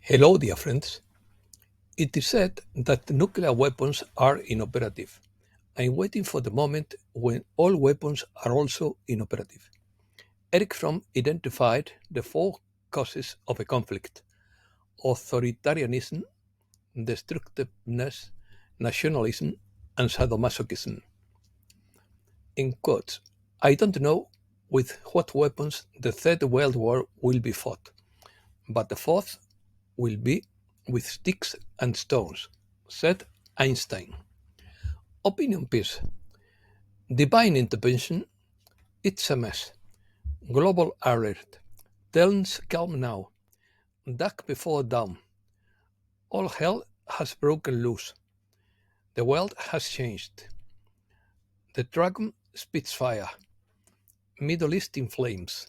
Hello, dear friends. It is said that nuclear weapons are inoperative. I'm waiting for the moment when all weapons are also inoperative. Eric Fromm identified the four causes of a conflict: authoritarianism, destructiveness, nationalism, and sadomasochism. In quotes, I don't know with what weapons the Third World War will be fought, but the fourth will be with sticks and stones, said Einstein. Opinion piece. Divine intervention. It's a mess. Global alert. Turns calm now. Duck before dawn. All hell has broken loose. The world has changed. The dragon spits fire. Middle East in flames.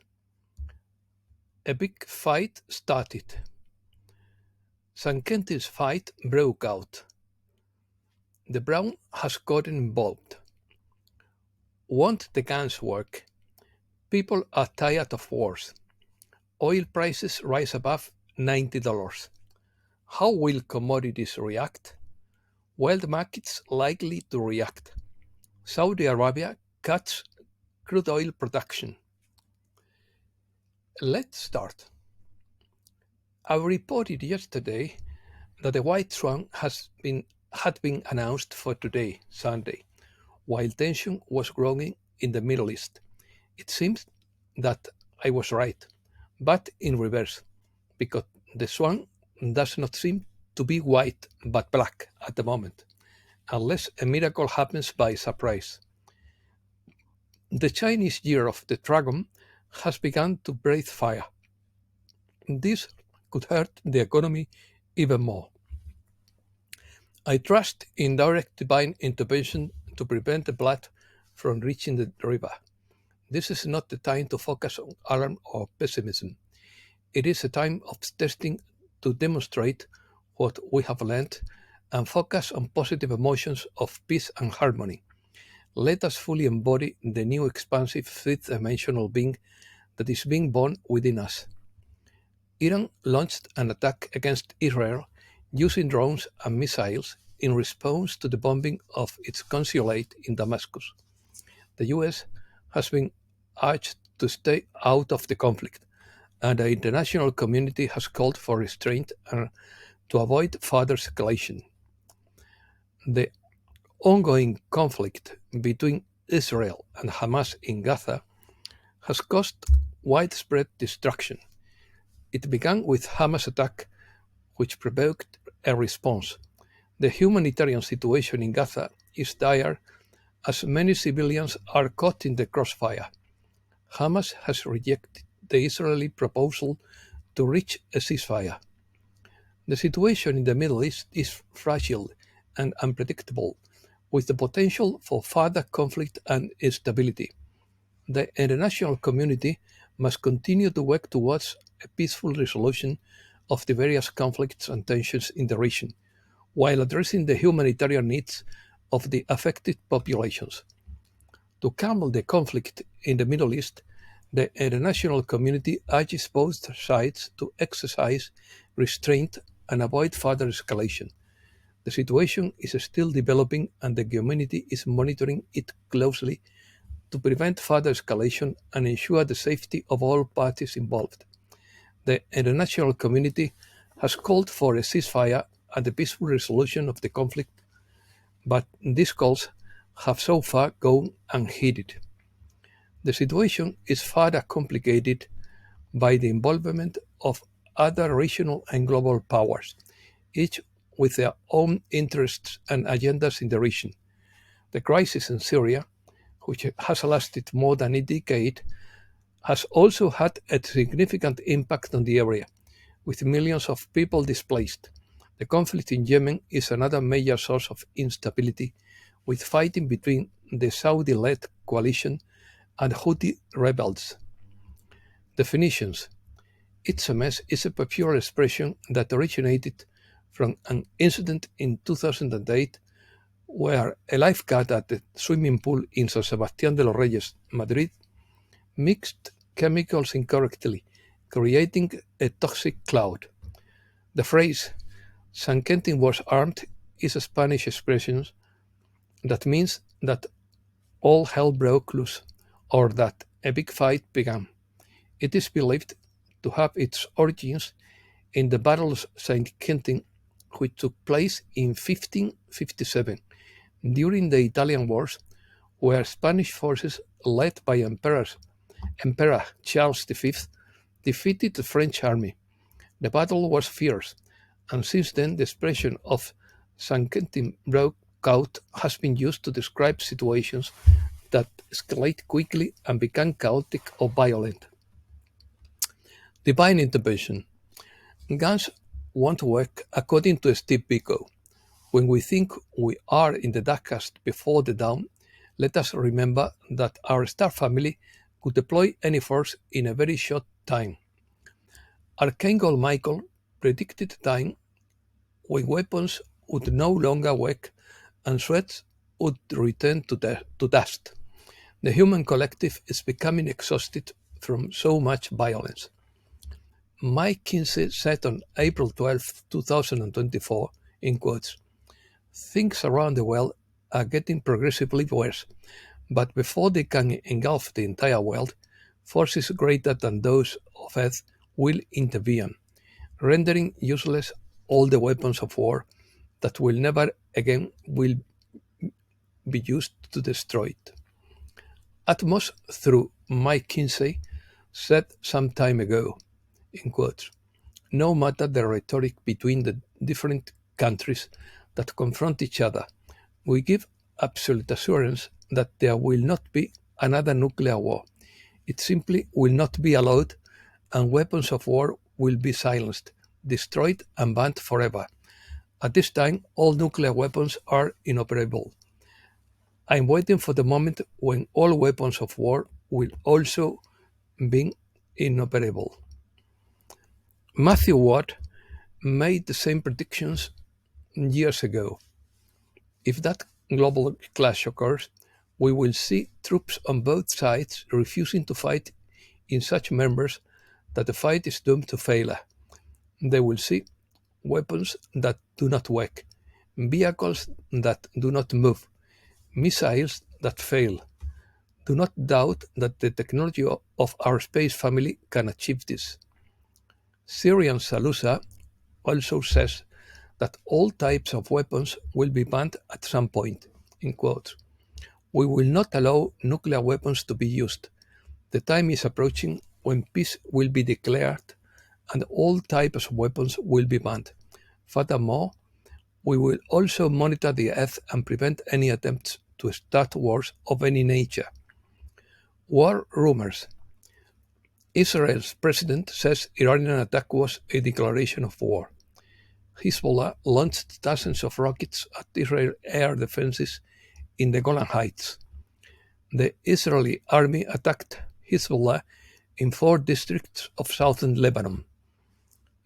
A big fight started. St. Quentin's fight broke out. The Brown has gotten involved. Won't the guns work? People are tired of wars. Oil prices rise above $90. How will commodities react? World markets likely to react. Saudi Arabia cuts crude oil production. Let's start. I reported yesterday that the white swan had been announced for today, Sunday, while tension was growing in the Middle East. It seems that I was right, but in reverse, because the swan does not seem to be white but black at the moment, unless a miracle happens by surprise. The Chinese Year of the Dragon has begun to breathe fire. This could hurt the economy even more. I trust in direct divine intervention to prevent the blood from reaching the river. This is not the time to focus on alarm or pessimism. It is a time of testing to demonstrate what we have learned and focus on positive emotions of peace and harmony. Let us fully embody the new expansive fifth dimensional being that is being born within us. Iran launched an attack against Israel using drones and missiles in response to the bombing of its consulate in Damascus. The US has been urged to stay out of the conflict, and the international community has called for restraint and to avoid further escalation. The ongoing conflict between Israel and Hamas in Gaza has caused widespread destruction. It began with Hamas' attack, which provoked a response. The humanitarian situation in Gaza is dire as many civilians are caught in the crossfire. Hamas has rejected the Israeli proposal to reach a ceasefire. The situation in the Middle East is fragile and unpredictable, with the potential for further conflict and instability. The international community must continue to work towards a peaceful resolution of the various conflicts and tensions in the region, while addressing the humanitarian needs of the affected populations. To calm the conflict in the Middle East, the international community urges both sides to exercise restraint and avoid further escalation. The situation is still developing and the community is monitoring it closely to prevent further escalation and ensure the safety of all parties involved. The international community has called for a ceasefire and the peaceful resolution of the conflict, but these calls have so far gone unheeded. The situation is further complicated by the involvement of other regional and global powers, each with their own interests and agendas in the region. The crisis in Syria, which has lasted more than a decade, has also had a significant impact on the area, with millions of people displaced. The conflict in Yemen is another major source of instability, with fighting between the Saudi-led coalition and Houthi rebels. Definitions. It's a mess is a popular expression that originated from an incident in 2008 where a lifeguard at the swimming pool in San Sebastián de los Reyes, Madrid, mixed chemicals incorrectly, creating a toxic cloud. The phrase San Quentin was armed is a Spanish expression that means that all hell broke loose or that a big fight began. It is believed to have its origins in the Battle of St. Quentin, which took place in 1557 during the Italian Wars, where Spanish forces led by Emperor Charles V defeated the French army. The battle was fierce, and since then the expression of St. Quentin broke out has been used to describe situations that escalate quickly and become chaotic or violent. Divine intervention. Guns won't work according to Steve Biko. When we think we are in the darkest before the dawn, let us remember that our star family could deploy any force in a very short time. Arcangel Michael predicted a time when weapons would no longer work and threats would return to dust. The human collective is becoming exhausted from so much violence. Mike Kinsey said on April 12, 2024, in quotes, "Things around the world are getting progressively worse, but before they can engulf the entire world, forces greater than those of Earth will intervene, rendering useless all the weapons of war that will never again will be used to destroy it." Atmos, through Mike Kinsey, said some time ago, in quotes, "No matter the rhetoric between the different countries that confront each other, we give absolute assurance that there will not be another nuclear war. It simply will not be allowed, and weapons of war will be silenced, destroyed, and banned forever. At this time, all nuclear weapons are inoperable. I'm waiting for the moment when all weapons of war will also be inoperable." Matthew Watt made the same predictions years ago. If that global clash occurs, we will see troops on both sides refusing to fight in such numbers that the fight is doomed to failure. They will see weapons that do not work, vehicles that do not move, missiles that fail. Do not doubt that the technology of our space family can achieve this. Syrian Salusa also says that all types of weapons will be banned at some point. In quotes, "We will not allow nuclear weapons to be used. The time is approaching when peace will be declared and all types of weapons will be banned. Furthermore, we will also monitor the Earth and prevent any attempts to start wars of any nature." War rumors. Israel's president says Iranian attack was a declaration of war. Hezbollah launched dozens of rockets at Israeli air defenses in the Golan Heights. The Israeli army attacked Hezbollah in 4 districts of southern Lebanon.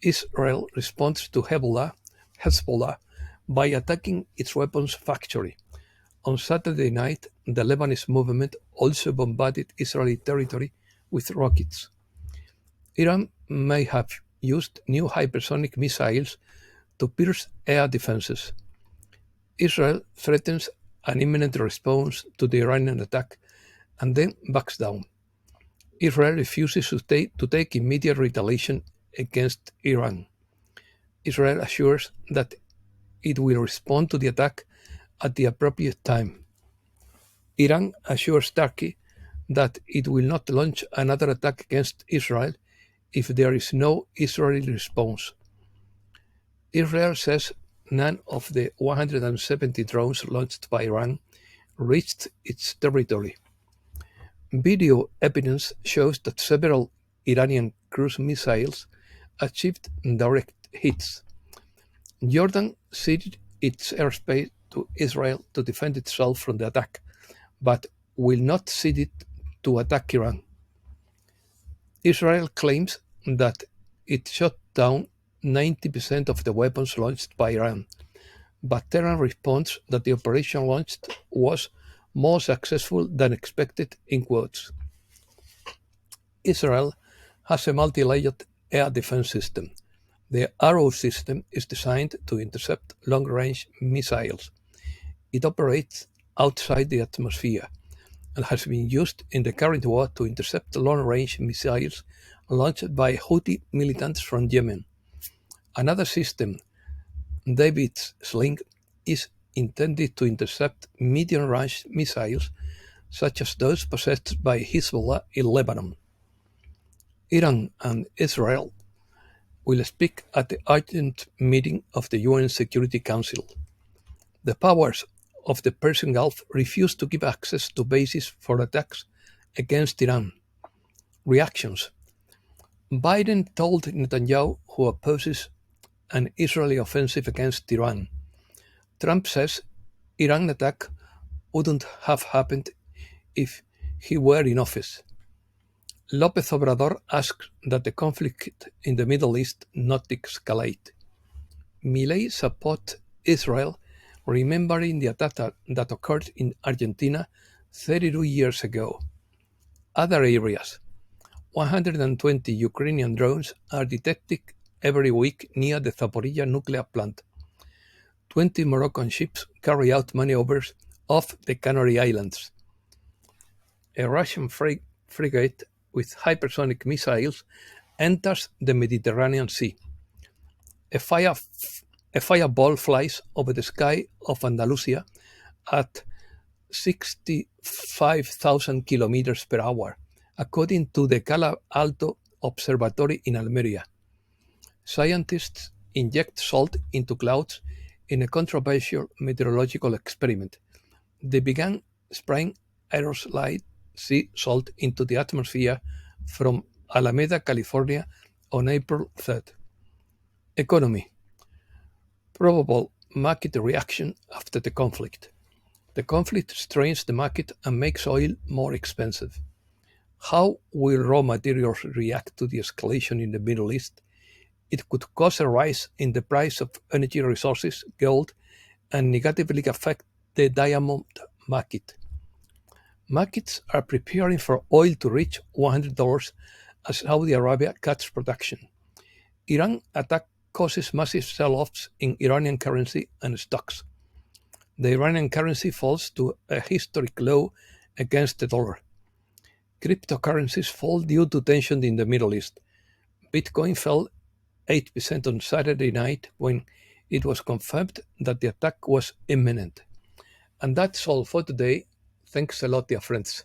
Israel responds to Hezbollah by attacking its weapons factory. On Saturday night, the Lebanese movement also bombarded Israeli territory with rockets. Iran may have used new hypersonic missiles to pierce air defenses. Israel threatens an imminent response to the Iranian attack and then backs down. Israel refuses to take immediate retaliation against Iran. Israel assures that it will respond to the attack at the appropriate time. Iran assures Turkey that it will not launch another attack against Israel if there is no Israeli response. Israel says none of the 170 drones launched by Iran reached its territory. Video evidence shows that several Iranian cruise missiles achieved direct hits. Jordan ceded its airspace to Israel to defend itself from the attack, but will not cede it to attack Iran. Israel claims that it shot down 90% of the weapons launched by Iran, but Tehran responds that the operation launched was more successful than expected, in quotes. Israel has a multi-layered air defense system. The Arrow system is designed to intercept long-range missiles. It operates outside the atmosphere and has been used in the current war to intercept long-range missiles launched by Houthi militants from Yemen. Another system, David's Sling, is intended to intercept medium-range missiles such as those possessed by Hezbollah in Lebanon. Iran and Israel will speak at the urgent meeting of the UN Security Council. The powers of the Persian Gulf refuse to give access to bases for attacks against Iran. Reactions: Biden told Netanyahu, who opposes an Israeli offensive against Iran. Trump says Iran attack wouldn't have happened if he were in office. López Obrador asks that the conflict in the Middle East not escalate. Milei supports Israel, remembering the attack that occurred in Argentina 32 years ago. Other areas: 120 Ukrainian drones are detected every week near the Zaporizhia nuclear plant. 20 Moroccan ships carry out maneuvers off the Canary Islands. A Russian frigate with hypersonic missiles enters the Mediterranean Sea. A fireball flies over the sky of Andalusia at 65,000 kilometers per hour, according to the Cala Alto Observatory in Almeria. Scientists inject salt into clouds in a controversial meteorological experiment. They began spraying aerosol sea salt into the atmosphere from Alameda, California on April 3rd. Economy: probable market reaction after the conflict. The conflict strains the market and makes oil more expensive. How will raw materials react to the escalation in the Middle East? It could cause a rise in the price of energy resources, gold, and negatively affect the diamond market. Markets are preparing for oil to reach $100 as Saudi Arabia cuts production. Iran attack causes massive sell-offs in Iranian currency and stocks. The Iranian currency falls to a historic low against the dollar. Cryptocurrencies fall due to tension in the Middle East. Bitcoin fell 8% on Saturday night when it was confirmed that the attack was imminent. And that's all for today. Thanks a lot, dear friends.